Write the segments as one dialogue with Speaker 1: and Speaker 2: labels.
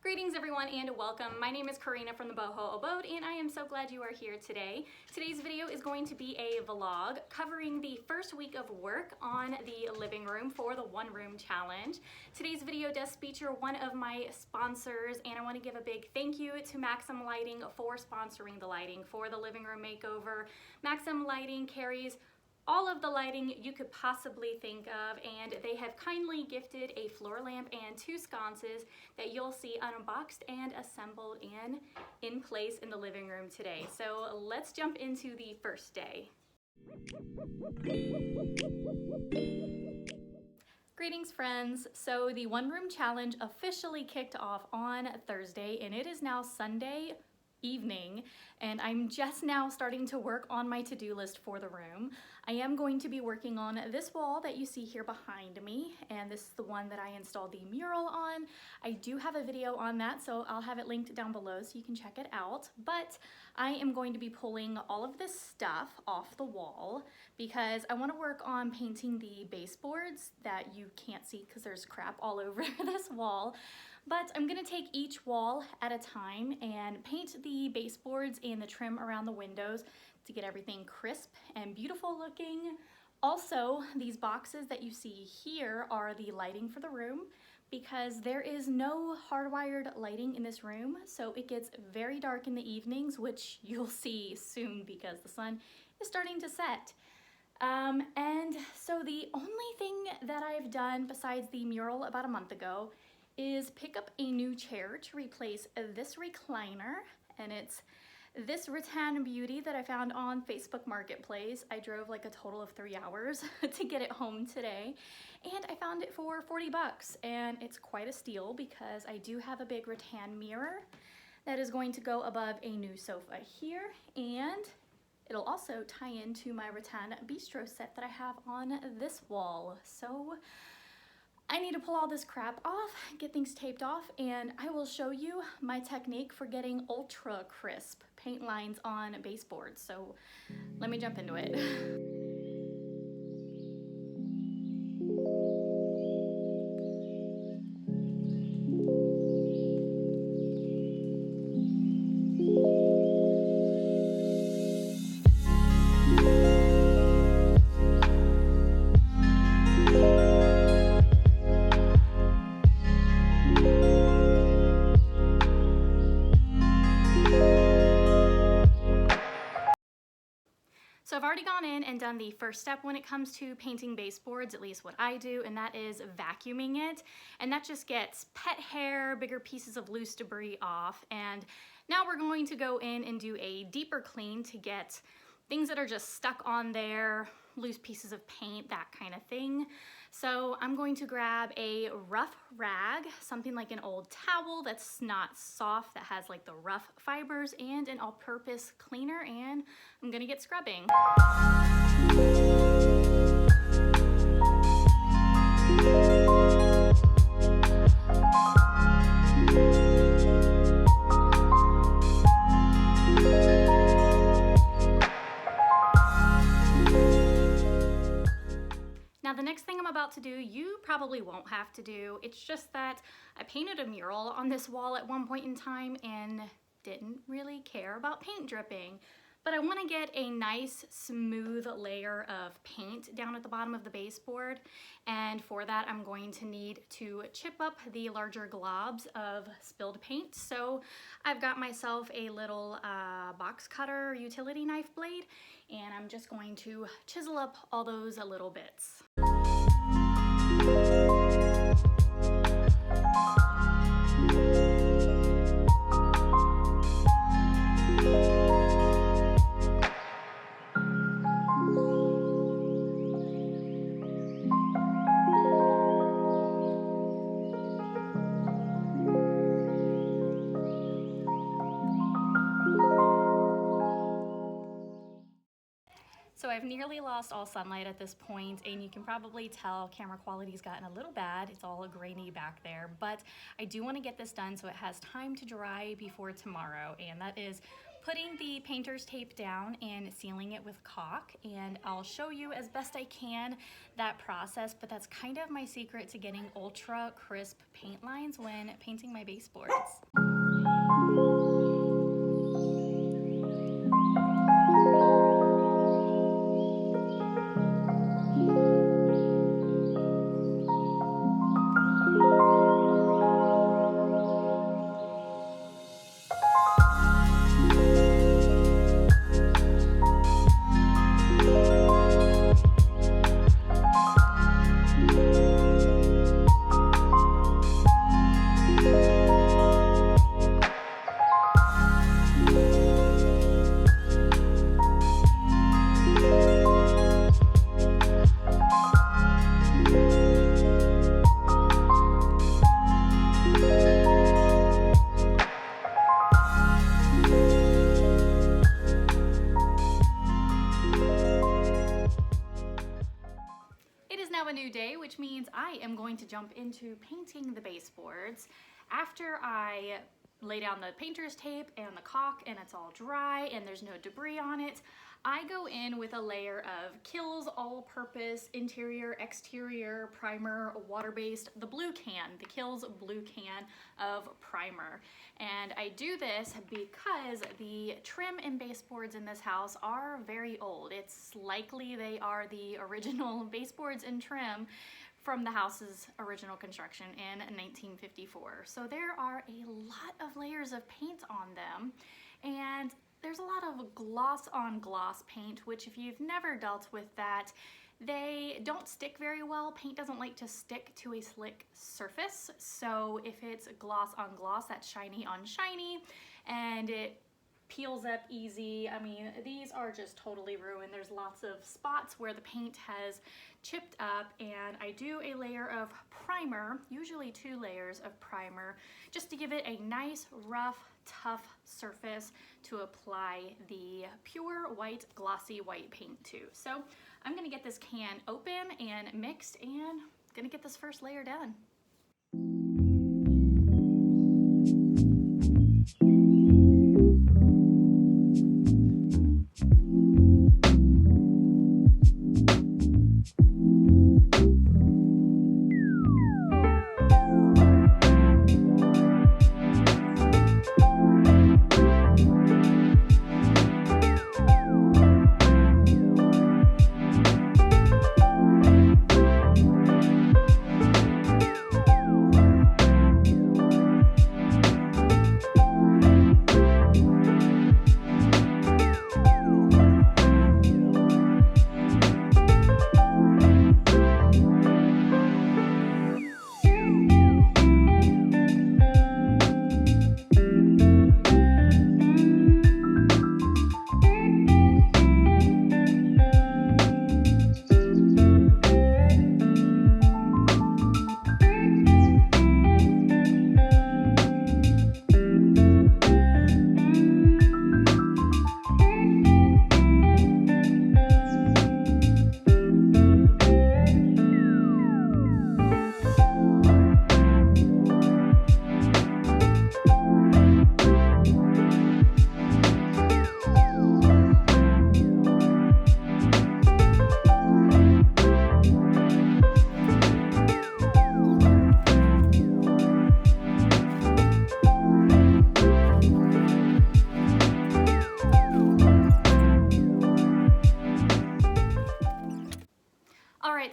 Speaker 1: Greetings everyone and welcome. My name is Corinna from the Boho Abode and I am so glad you are here today. Today's video is going to be a vlog covering the first week of work on the living room for the one room challenge. Today's video does feature one of my sponsors and I want to give a big thank you to Maxim Lighting for sponsoring the lighting for the living room makeover. Maxim Lighting carries all of the lighting you could possibly think of, and they have kindly gifted a floor lamp and 2 sconces that you'll see unboxed and assembled and in place in the living room today. So let's jump into the first day. Greetings friends. So the one room challenge officially kicked off on Thursday and it is now Sunday evening and I'm just now starting to work on my to-do list for the room. I am going to be working on this wall that you see here behind me, and this is the one that I installed the mural on. I do have a video on that, so I'll have it linked down below so you can check it out. But I am going to be pulling all of this stuff off the wall because I want to work on painting the baseboards that you can't see because there's crap all over this wall. But I'm gonna take each wall at a time and paint the baseboards and the trim around the windows to get everything crisp and beautiful looking. Also, these boxes that you see here are the lighting for the room because there is no hardwired lighting in this room, so it gets very dark in the evenings, which you'll see soon because the sun is starting to set. And so the only thing that I've done besides the mural about a month ago is pick up a new chair to replace this recliner, and it's this rattan beauty that I found on Facebook Marketplace. I drove like a total of 3 hours to get it home today, and I found it for 40 bucks, and it's quite a steal because I do have a big rattan mirror that is going to go above a new sofa here, and it'll also tie into my rattan bistro set that I have on this wall. So I need to pull all this crap off, get things taped off, and I will show you my technique for getting ultra crisp paint lines on baseboards. So let me jump into it. So I've already gone in and done the first step when it comes to painting baseboards, at least what I do, and that is vacuuming it. And that just gets pet hair, bigger pieces of loose debris off. And now we're going to go in and do a deeper clean to get things that are just stuck on there, loose pieces of paint, that kind of thing. So I'm going to grab a rough rag, something like an old towel that's not soft, that has like the rough fibers, and an all-purpose cleaner, and I'm gonna get scrubbing. Now the next thing I'm about to do, you probably won't have to do. It's just that I painted a mural on this wall at one point in time and didn't really care about paint dripping. But I want to get a nice smooth layer of paint down at the bottom of the baseboard, and for that I'm going to need to chip up the larger globs of spilled paint. So I've got myself a little box cutter utility knife blade, and I'm just going to chisel up all those little bits. So I've nearly lost all sunlight at this point, and you can probably tell camera quality's gotten a little bad. It's all grainy back there, but I do want to get this done so it has time to dry before tomorrow, and that is putting the painter's tape down and sealing it with caulk, and I'll show you as best I can that process, but that's kind of my secret to getting ultra crisp paint lines when painting my baseboards. A new day, which means I am going to jump into painting the baseboards. After I lay down the painter's tape and the caulk and it's all dry and there's no debris on it, I go in with a layer of Kills all-purpose interior exterior primer, water-based, the Kills blue can of primer. And I do this because the trim and baseboards in this house are very old. It's likely they are the original baseboards and trim from the house's original construction in 1954. So there are a lot of layers of paint on them, and there's a lot of gloss on gloss paint, which if you've never dealt with that, they don't stick very well. Paint doesn't like to stick to a slick surface. So if it's gloss on gloss, that's shiny on shiny, and it peels up easy. I mean, these are just totally ruined. There's lots of spots where the paint has chipped up, and I do a layer of primer, usually 2 layers of primer, just to give it a nice, rough, tough surface to apply the pure white, glossy white paint to. So I'm gonna get this can open and mixed and gonna get this first layer done.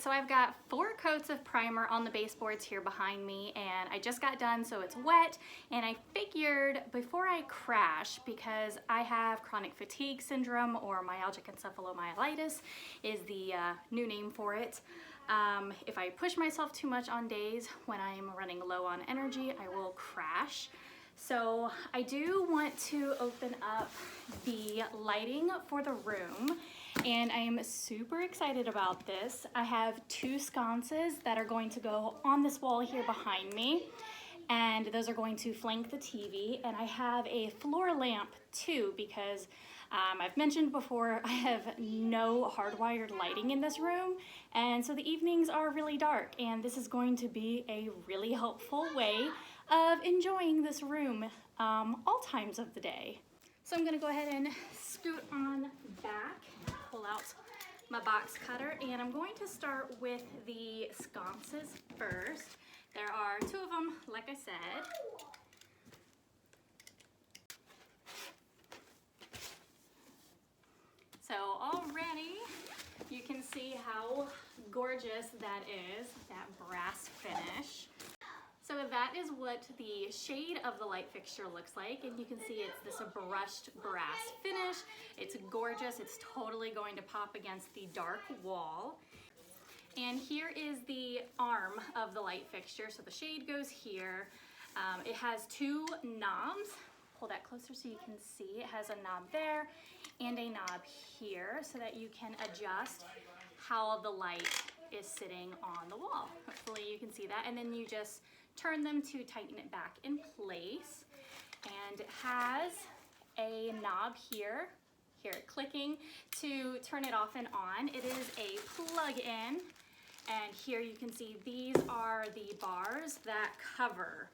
Speaker 1: So I've got 4 coats of primer on the baseboards here behind me, and I just got done, so it's wet, and I figured before I crash, because I have chronic fatigue syndrome, or myalgic encephalomyelitis is the new name for it. If I push myself too much on days when I'm running low on energy, I will crash. So I do want to open up the lighting for the room, and I am super excited about this. I have 2 sconces that are going to go on this wall here behind me, and those are going to flank the TV, and I have a floor lamp too, because I've mentioned before I have no hardwired lighting in this room, and so the evenings are really dark, and this is going to be a really helpful way of enjoying this room all times of the day. So I'm gonna go ahead and scoot on back, pull out my box cutter, and I'm going to start with the sconces first. There are 2 of them, like I said. So already you can see how gorgeous that is, that brass finish. So that is what the shade of the light fixture looks like, and you can see it's this brushed brass finish. It's gorgeous. It's totally going to pop against the dark wall. And here is the arm of the light fixture. So the shade goes here. It has 2 knobs. Pull that closer so you can see. It has a knob there and a knob here so that you can adjust how the light is sitting on the wall. Hopefully you can see that. And then you just turn them to tighten it back in place. And it has a knob here, clicking to turn it off and on. It is a plug-in, and here you can see these are the bars that cover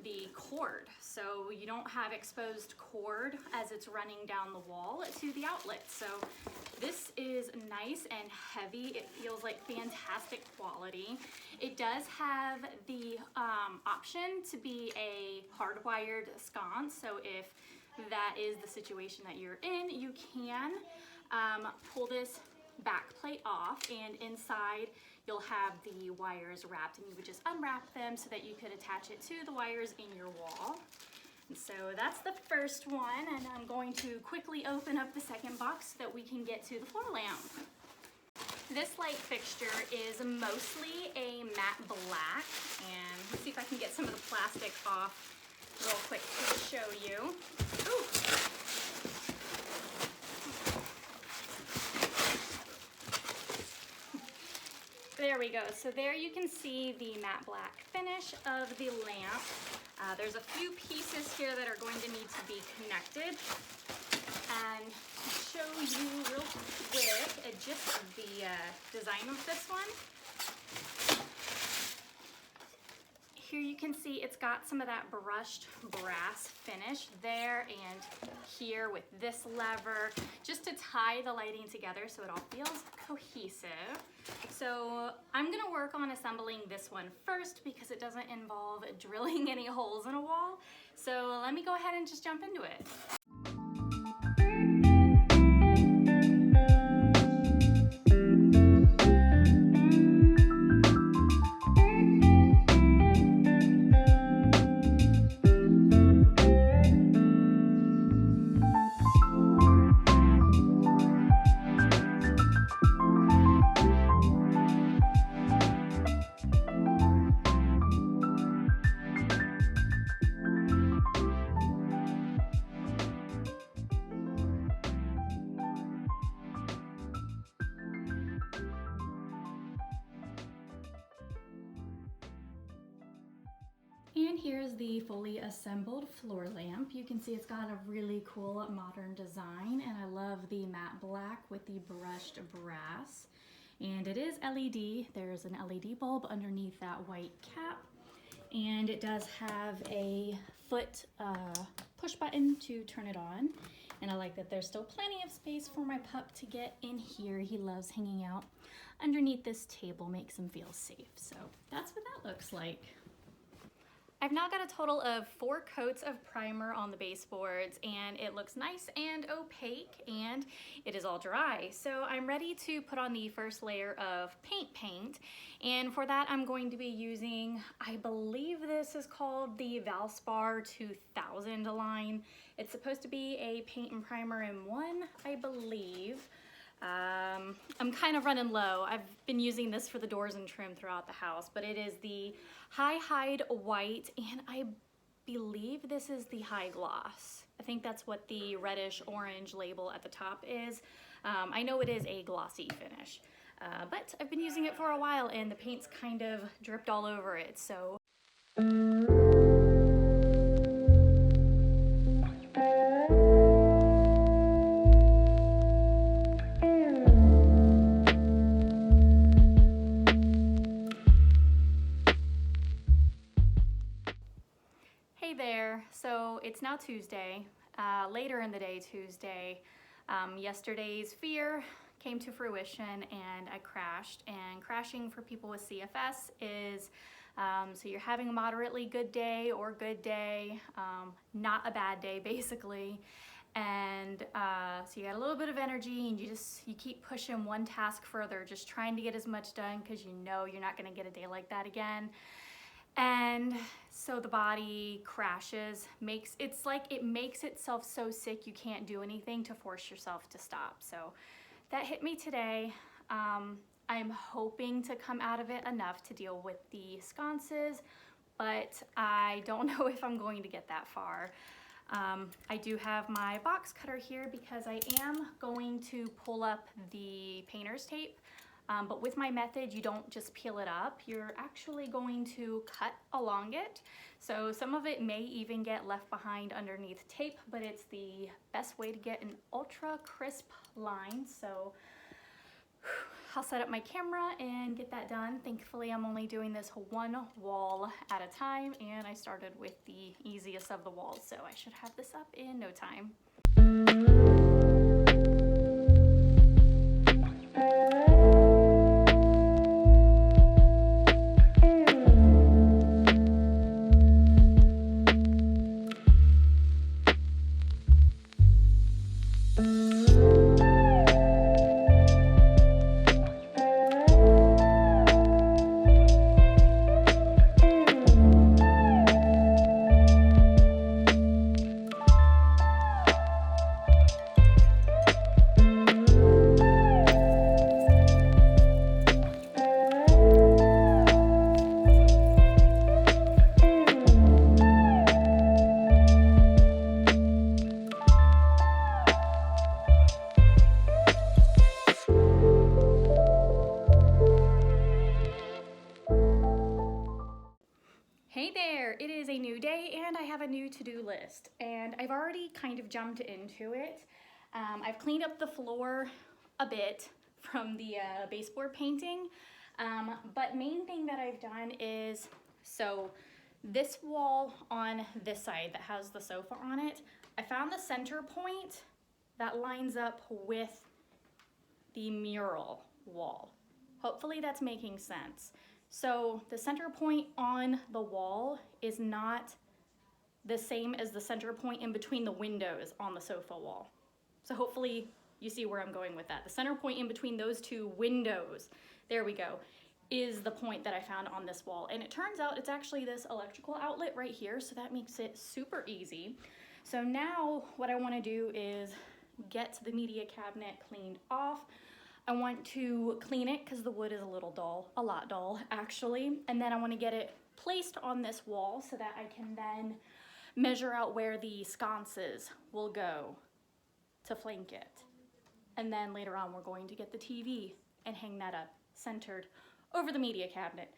Speaker 1: the cord, so you don't have exposed cord as it's running down the wall to the outlet. So this is nice and heavy. It feels like fantastic quality. It does have the option to be a hardwired sconce, so if that is the situation that you're in, you can pull this back plate off, and inside you'll have the wires wrapped, and you would just unwrap them so that you could attach it to the wires in your wall. And so that's the first one, and I'm going to quickly open up the second box so that we can get to the floor lamp. This light fixture is mostly a matte black, and let's see if I can get some of the plastic off real quick to show you. Ooh. There we go. So there you can see the matte black finish of the lamp. There's a few pieces here that are going to need to be connected. And to show you real quick a gist of the design of this one. Here you can see it's got some of that brushed brass finish there and here with this lever, just to tie the lighting together so it all feels cohesive. So I'm gonna work on assembling this one first because it doesn't involve drilling any holes in a wall. So let me go ahead and just jump into it. And here's the fully assembled floor lamp. You can see it's got a really cool modern design, and I love the matte black with the brushed brass. And it is LED. There's an LED bulb underneath that white cap. And it does have a foot push button to turn it on. And I like that there's still plenty of space for my pup to get in here. He loves hanging out underneath this table, makes him feel safe. So that's what that looks like. I've now got a total of 4 coats of primer on the baseboards, and it looks nice and opaque, and it is all dry. So I'm ready to put on the first layer of paint, and for that I'm going to be using, I believe this is called the Baseboard 2000 line. It's supposed to be a paint and primer in one, I believe. I'm kind of running low. I've been using this for the doors and trim throughout the house, but it is the High Hide White, and I believe this is the High Gloss. I think that's what the reddish orange label at the top is. I know it is a glossy finish, but I've been using it for a while and the paint's kind of dripped all over it, so. Hey there, so it's now Tuesday. later in the day, Tuesday. Yesterday's fear came to fruition and I crashed. And crashing for people with CFS is so you're having a moderately good day or good day, not a bad day basically. And so you got a little bit of energy and you keep pushing one task further, just trying to get as much done because you know you're not going to get a day like that again. And so the body crashes, it's like it makes itself so sick you can't do anything to force yourself to stop. So that hit me today. I'm hoping to come out of it enough to deal with the sconces, but I don't know if I'm going to get that far. I do have my box cutter here because I am going to pull up the painter's tape. But with my method, you don't just peel it up, you're actually going to cut along it. So some of it may even get left behind underneath tape, but it's the best way to get an ultra crisp line. So I'll set up my camera and get that done. Thankfully, I'm only doing this one wall at a time, and I started with the easiest of the walls, so I should have this up in no time. Hey there, it is a new day and I have a new to-do list, and I've already kind of jumped into it. I've cleaned up the floor a bit from the baseboard painting, but main thing that I've done is, so this wall on this side that has the sofa on it, I found the center point that lines up with the mural wall. Hopefully that's making sense. So the center point on the wall is not the same as the center point in between the windows on the sofa wall. So hopefully you see where I'm going with that. The center point in between those two windows, there we go, is the point that I found on this wall. And it turns out it's actually this electrical outlet right here, so that makes it super easy. So now what I want to do is get the media cabinet cleaned off. I want to clean it because the wood is a little dull, a lot dull actually, and then I want to get it placed on this wall so that I can then measure out where the sconces will go to flank it. And then later on we're going to get the TV and hang that up centered over the media cabinet.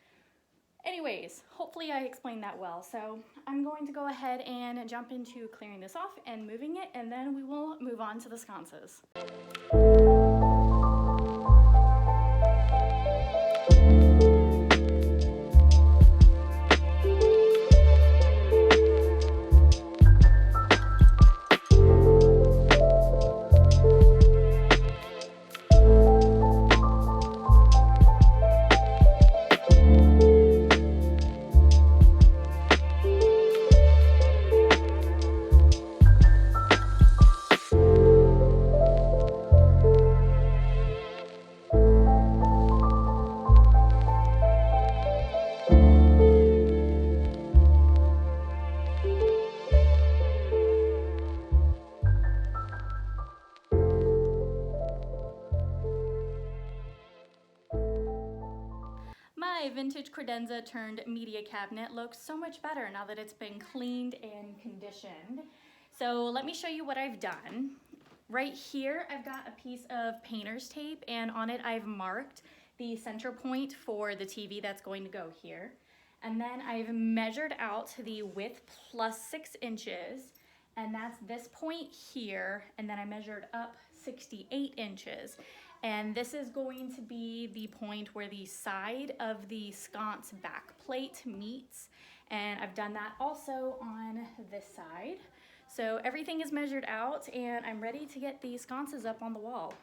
Speaker 1: Anyways, hopefully I explained that well. So I'm going to go ahead and jump into clearing this off and moving it, and then we will move on to the sconces. My vintage credenza turned media cabinet looks so much better now that it's been cleaned and conditioned. So let me show you what I've done. Right here, I've got a piece of painter's tape, and on it I've marked the center point for the TV that's going to go here. And then I've measured out the width plus 6 inches, and that's this point here, and then I measured up 68 inches. And this is going to be the point where the side of the sconce back plate meets. And I've done that also on this side. So everything is measured out and I'm ready to get these sconces up on the wall.